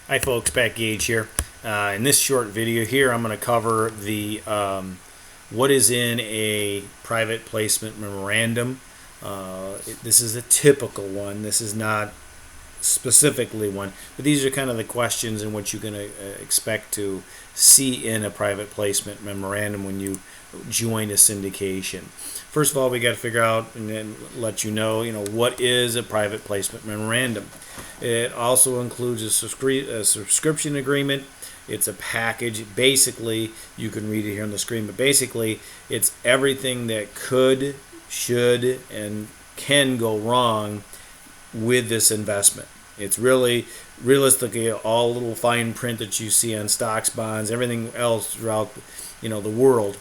Hi folks, Pat Gage here. In this short video here, I'm going to cover the what is in a private placement memorandum. This is a typical one. This is not specifically one, but these are kind of the questions and what you're going to expect to see in a private placement memorandum when you join a syndication. First of all, we got to figure out and then let you know, what is a private placement memorandum. It also includes a subscription agreement. It's a package. Basically, you can read it here on the screen, but basically, it's everything that could, should, and can go wrong with this investment. It's really realistically all little fine print that you see on stocks, bonds, everything else throughout the world.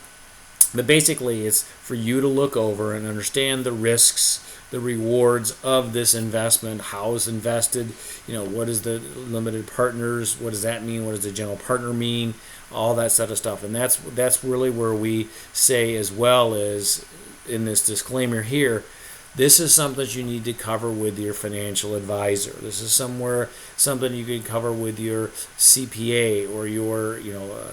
But basically, it's for you to look over and understand the risks, the rewards of this investment, how it's invested, what is the limited partners, what does that mean, what does the general partner mean, all that sort of stuff. And that's really where we say, as well as in this disclaimer here, this is something you need to cover with your financial advisor. This is something you can cover with your CPA or your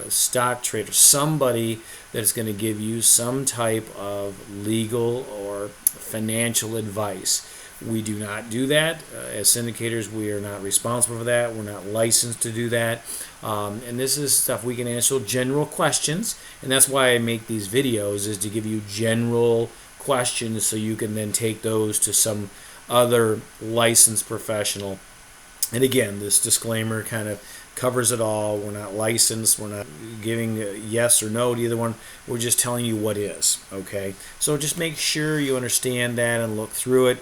stock trader, somebody that's going to give you some type of legal or financial advice. We do not do that. As syndicators, we are not responsible for that. We're not licensed to do that. And this is stuff we can answer general questions. And that's why I make these videos, is to give you general questions so you can then take those to some other licensed professional. And again, this disclaimer kind of covers it all. We're not licensed. We're not giving a yes or no to either one. We're just telling you what is, okay? So just make sure you understand that and look through it.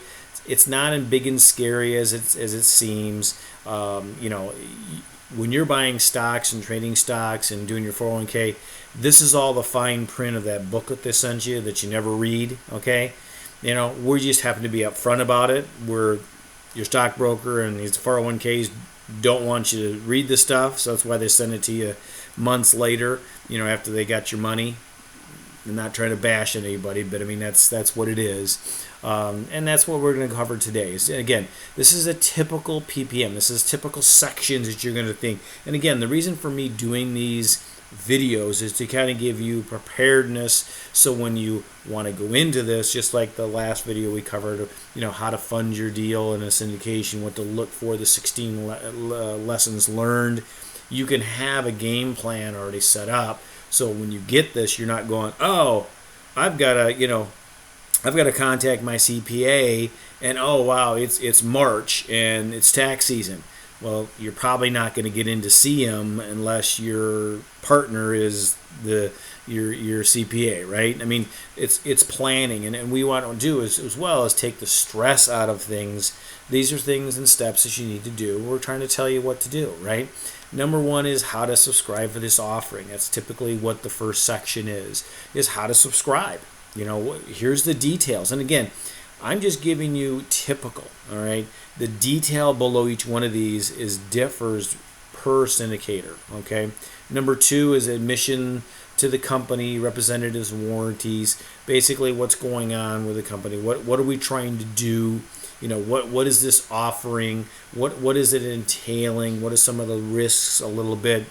It's not as big and scary as it seems. When you're buying stocks and trading stocks and doing your 401k, this is all the fine print of that booklet they sent you that you never read, okay? We just happen to be upfront about it. We're your stockbroker, and these 401ks don't want you to read the stuff, so that's why they send it to you months later, after they got your money. I'm not trying to bash anybody, but I mean, that's what it is. And that's what we're going to cover today. So again, this is a typical PPM. This is typical sections that you're going to think. And again, the reason for me doing these videos is to kind of give you preparedness, so when you want to go into this, just like the last video we covered, how to fund your deal in a syndication, what to look for, the 16 lessons learned, you can have a game plan already set up. So when you get this, you're not going, oh, I've got to contact my CPA, and oh wow, it's March and it's tax season. Well, you're probably not going to get in to see him unless your partner is your CPA, right? I mean, it's planning, and we want to do is, as well as take the stress out of things. These are things and steps that you need to do. We're trying to tell you what to do, right? Number one is how to subscribe for this offering. That's typically what the first section is how to subscribe. Here's the details. And again, I'm just giving you typical, all right? The detail below each one of these differs per syndicator, okay? Number two is admission to the company, representatives, warranties, basically what's going on with the company. What are we trying to do? What is this offering? What is it entailing? What are some of the risks a little bit?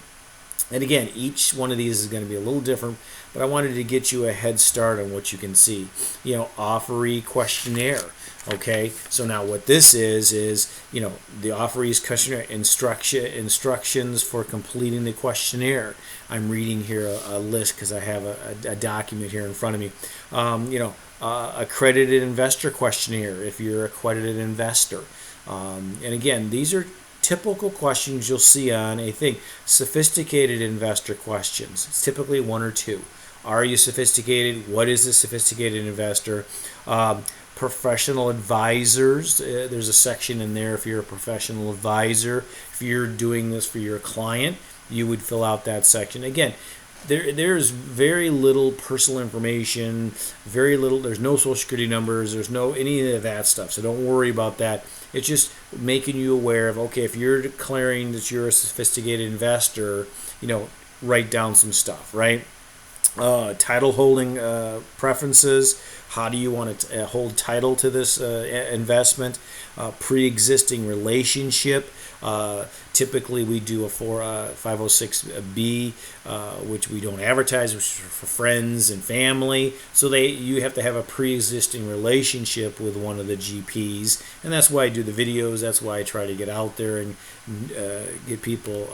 And again, each one of these is going to be a little different, but I wanted to get you a head start on what you can see. Offeree questionnaire. Okay, so now what this is the offeree's questionnaire instructions for completing the questionnaire. I'm reading here a list because I have a document here in front of me. Accredited investor questionnaire if you're an accredited investor. And again, these are typical questions you'll see on a thing. Sophisticated investor questions. It's typically one or two. Are you sophisticated? What is a sophisticated investor? Professional advisors. There's a section in there if you're a professional advisor. If you're doing this for your client, you would fill out that section. Again, there's very little personal information, there's no social security numbers, there's no any of that stuff, so don't worry about that. It's just making you aware of, okay, if you're declaring that you're a sophisticated investor, write down some stuff, right? Title holding preferences. How do you want to hold title to this investment? Pre-existing relationship. Typically, we do a 506B, which we don't advertise, which is for friends and family. So you have to have a pre-existing relationship with one of the GPs, and that's why I do the videos. That's why I try to get out there and get people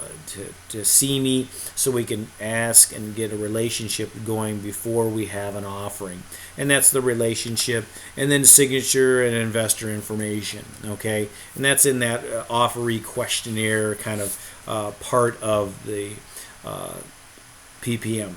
to see me, so we can ask and get a relationship going before we have an offering. And that's the relationship, and then signature and investor information. Okay, and that's in that offeree questionnaire kind of part of the PPM.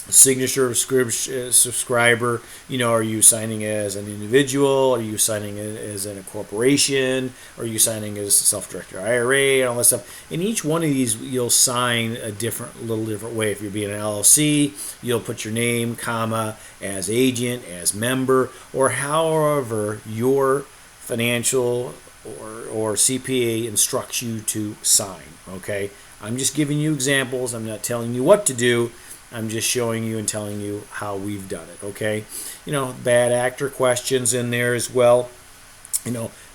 Signature of subscriber, are you signing as an individual? Are you signing as in a corporation? Are you signing as a self-directed IRA and all that stuff? In each one of these, you'll sign a little different way. If you're being an LLC, you'll put your name, comma, as agent, as member, or however your financial or CPA instructs you to sign. Okay, I'm just giving you examples. I'm not telling you what to do. I'm just showing you and telling you how we've done it, okay? Bad actor questions in there as well.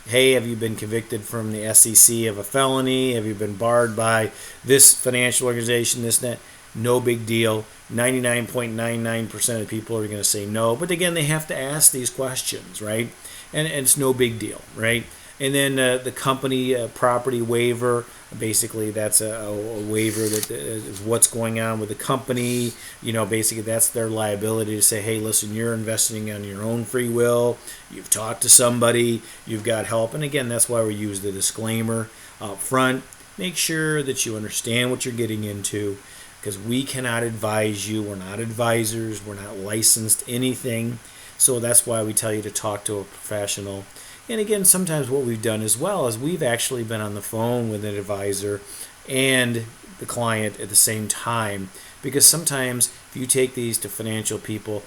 Hey, have you been convicted from the SEC of a felony? Have you been barred by this financial organization, this, that? No big deal. 99.99% of people are going to say no. But again, they have to ask these questions, right? And it's no big deal, right? And then the company property waiver, basically that's a waiver that is what's going on with the company. Basically that's their liability to say, hey, listen, you're investing on your own free will. You've talked to somebody. You've got help. And again, that's why we use the disclaimer up front. Make sure that you understand what you're getting into, because we cannot advise you. We're not advisors. We're not licensed anything. So that's why we tell you to talk to a professional. And again, sometimes what we've done as well is we've actually been on the phone with an advisor and the client at the same time, because sometimes if you take these to financial people,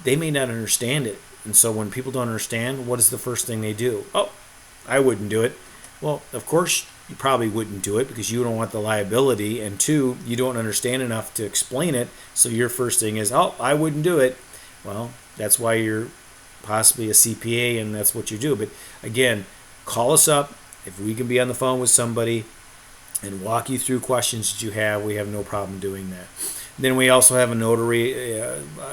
they may not understand it. And so when people don't understand, what is the first thing they do? Oh, I wouldn't do it. Well, of course, you probably wouldn't do it because you don't want the liability. And two, you don't understand enough to explain it. So your first thing is, oh, I wouldn't do it. Well, that's why you're possibly a CPA, and that's what you do. But again, call us up if we can be on the phone with somebody and walk you through questions that you have. We have no problem doing that. Then we also have a notary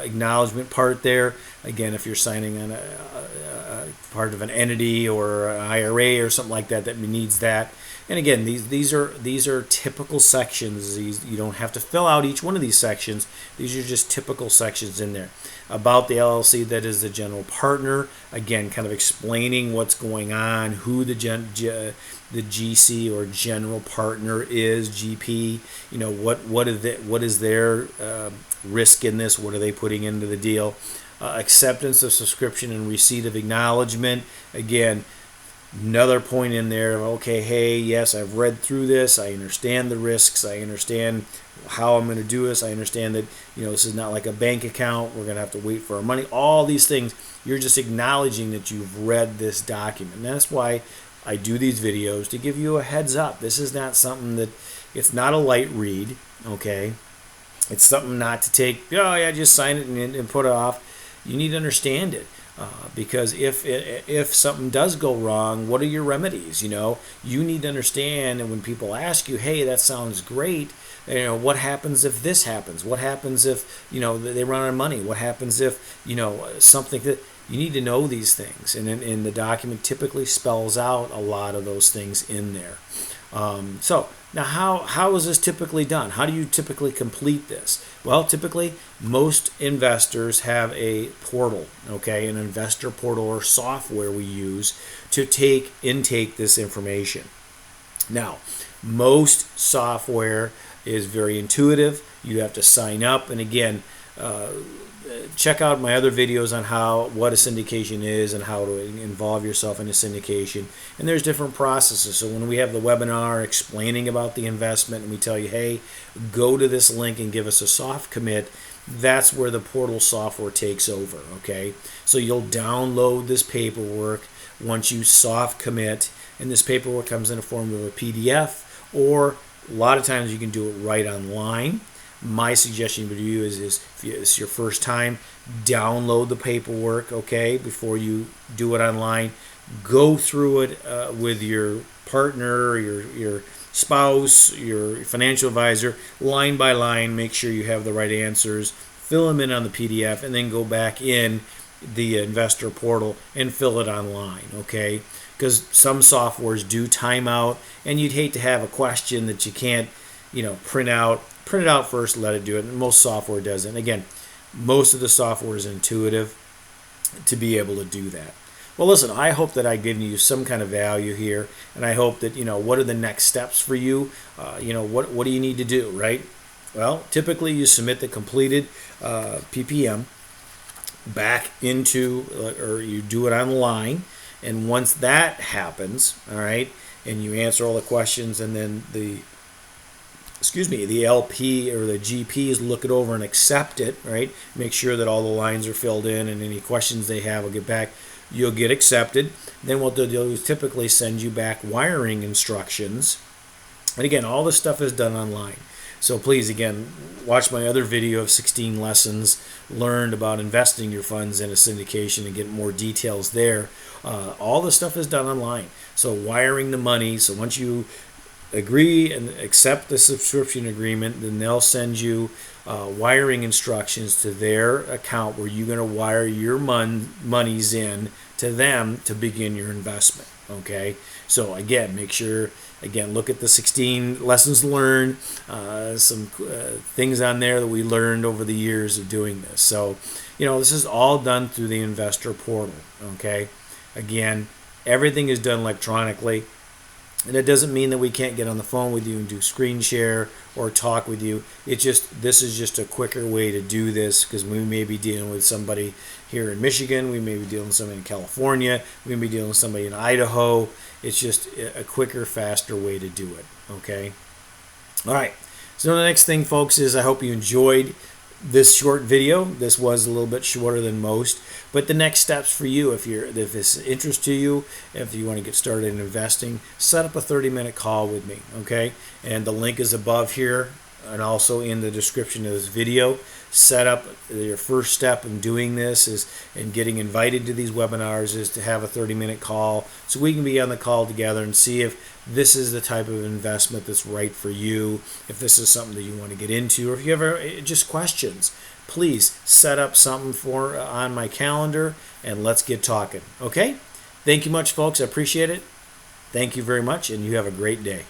acknowledgement part there. Again, if you're signing on a part of an entity or an IRA or something like that needs that. And again, these are typical sections. You don't have to fill out each one of these sections. These are just typical sections in there. About the LLC that is the general partner. Again, kind of explaining what's going on, who the GC or general partner is, GP. What is their risk in this? What are they putting into the deal? Acceptance of subscription and receipt of acknowledgement. Again, another point in there of, okay, hey, yes, I've read through this. I understand the risks. I understand how I'm going to do this. I understand that, this is not like a bank account. We're going to have to wait for our money. All these things, you're just acknowledging that you've read this document. And that's why I do these videos, to give you a heads up. This is not something that, it's not a light read, okay? It's something not to take, oh yeah, just sign it and put it off. You need to understand it. Because if something does go wrong, what are your remedies? You need to understand. And when people ask you, hey, that sounds great, what happens if this happens? What happens if they run out of money? What happens if something that you need to know these things? And in the document typically spells out a lot of those things in there. So now, how is this typically done? How do you typically complete this? Well, typically, most investors have a portal, okay, an investor portal or software we use to intake this information. Now, most software is very intuitive. You have to sign up, and again, check out my other videos on what a syndication is and how to involve yourself in a syndication. And there's different processes. So when we have the webinar explaining about the investment and we tell you, hey, go to this link and give us a soft commit, that's where the portal software takes over, okay? So you'll download this paperwork once you soft commit, and this paperwork comes in the form of a PDF, or a lot of times you can do it right online. My suggestion to you is if it's your first time, download the paperwork, okay, before you do it online. Go through it with your partner, your spouse, your financial advisor, line by line, make sure you have the right answers, fill them in on the PDF, and then go back in the investor portal and fill it online, okay? Because some softwares do time out, and you'd hate to have a question that you can't, print out. Print it out first, let it do it. And most software doesn't. Again, most of the software is intuitive to be able to do that. Well, listen, I hope that I've given you some kind of value here, and I hope that, what are the next steps for you? What do you need to do, right? Well, typically you submit the completed PPM back into, or you do it online, and once that happens, all right, and you answer all the questions, and then the LP or the GPs look it over and accept it, right? Make sure that all the lines are filled in, and any questions they have will get back. You'll get accepted. Then what they'll do is typically send you back wiring instructions. And again, all this stuff is done online. So please, again, watch my other video of 16 lessons learned about investing your funds in a syndication and get more details there. All this stuff is done online. So wiring the money. So once you agree and accept the subscription agreement, then they'll send you wiring instructions to their account where you're going to wire your monies in to them to begin your investment. Okay, so again, make sure, look at the 16 lessons learned, some things on there that we learned over the years of doing this. So, this is all done through the investor portal. Okay, again, everything is done electronically. And it doesn't mean that we can't get on the phone with you and do screen share or talk with you. This is just a quicker way to do this, because we may be dealing with somebody here in Michigan, we may be dealing with somebody in California, we may be dealing with somebody in Idaho. It's just a quicker, faster way to do it. Okay. All right. So the next thing, folks, is I hope you enjoyed this short video. This was a little bit shorter than most, but the next steps for you, if this interests to you, if you want to get started in investing, set up a 30-minute call with me, okay? And the link is above here and also in the description of this video. Set up your first step in doing this and getting invited to these webinars is to have a 30-minute call so we can be on the call together and see if this is the type of investment that's right for you, if this is something that you want to get into, or if you ever just questions. Please set up something on my calendar and let's get talking. Okay? Thank you much, folks. I appreciate it. Thank you very much, and you have a great day.